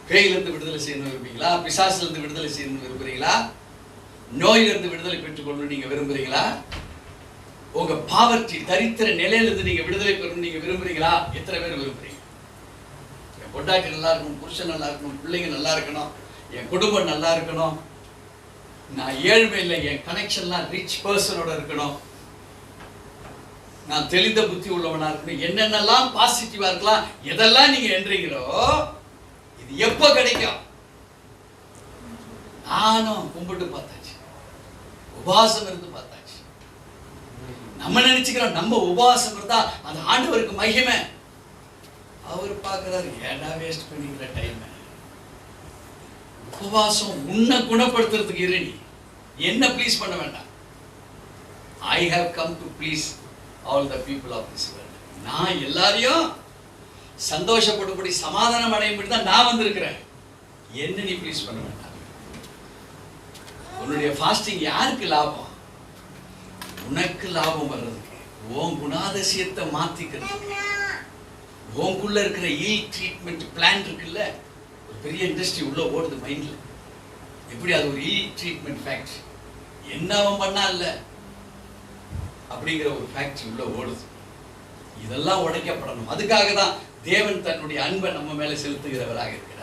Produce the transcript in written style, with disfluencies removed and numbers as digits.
பேயிலிருந்து விடுதலை செய்யணும் விரும்புறீங்களா? பிசாசிலிருந்து விடுதலை செய்யணும் விரும்புறீங்களா? நோயிலிருந்து விடுதலை பெற்றுக்கொள்ளணும் நீங்க விரும்புறீங்களா? உங்க பாவர்ட்டி தரித்திர நிலையிலிருந்து நீங்க விடுதலை பெறணும் நீங்க விரும்புறீங்களா? எத்தனை பேர் விரும்புறீங்க? என் பொண்டாட்டி நல்லா இருக்கணும், புருஷன் நல்லா இருக்கணும், பிள்ளைங்க நல்லா இருக்கணும், என் குடும்பம் நல்லா இருக்கணும், நான் ஏழ்மை இல்லை, என் கனெக்ஷன்லாம் ரிச் பர்சனோட இருக்கணும், நான் தெளிந்த புத்தி உள்ளவனா இருக்கணும், என்னென்னலாம் பாசிட்டிவா இருக்கலாம், எதெல்லாம் நீங்க என்றீங்களோ இது எப்போ கிடைக்கும்? நானும் கும்பிட்டு பார்த்தாச்சு, உபவாசம் இருந்து பார்த்தாச்சு. நம்ம நினைச்சுக்கிறோம் நம்ம உபவாசம் இருந்தா அந்த ஆண்டவருக்கு மகிமை. அவர் பார்க்கிறாரு, ஏடா வேஸ்ட் பண்ணிக்கிற டைம். உபவாசம் உன்னை குணப்படுத்துறதுக்கு இரு, நீ என்ன ப்ளீஸ் பண்ண வேண்டாம். I have come to please all the people of this world. நான் எல்லாரையும் சந்தோஷப்படும்படி சமாதானம் அடையும்படி தான் நான் வந்திருக்கிறேன். என்ன நீ ப்ளீஸ் பண்ண வேண்டாம். உன்னுடைய ஃபாஸ்டிங் யாருக்கு லாபம்? உனக்கு லாபம் வர்றதுக்கு, உன் குணாதிசயத்தை மாத்திக்கிறதுக்கு, உனக்குள்ள இருக்கிற இல் ட்ரீட்மெண்ட் பிளான் இருக்குல்ல, ஒரு பெரிய இண்டஸ்ட்ரி உள்ள ஓடுது மைண்ட்ல. எப்படி அது ஒரு இல் ட்ரீட்மெண்ட் ஃபேக்டரி, என்ன அவன் பண்ணா இல்ல அப்படிங்கிற ஒரு ஃபேக்டரி உள்ள ஓடுது. இதெல்லாம் உடைக்கப்படணும். அதுக்காக தான் தேவன் தன்னுடைய அன்பை நம்ம மேல செலுத்துகிறவராக இருக்கிறார்.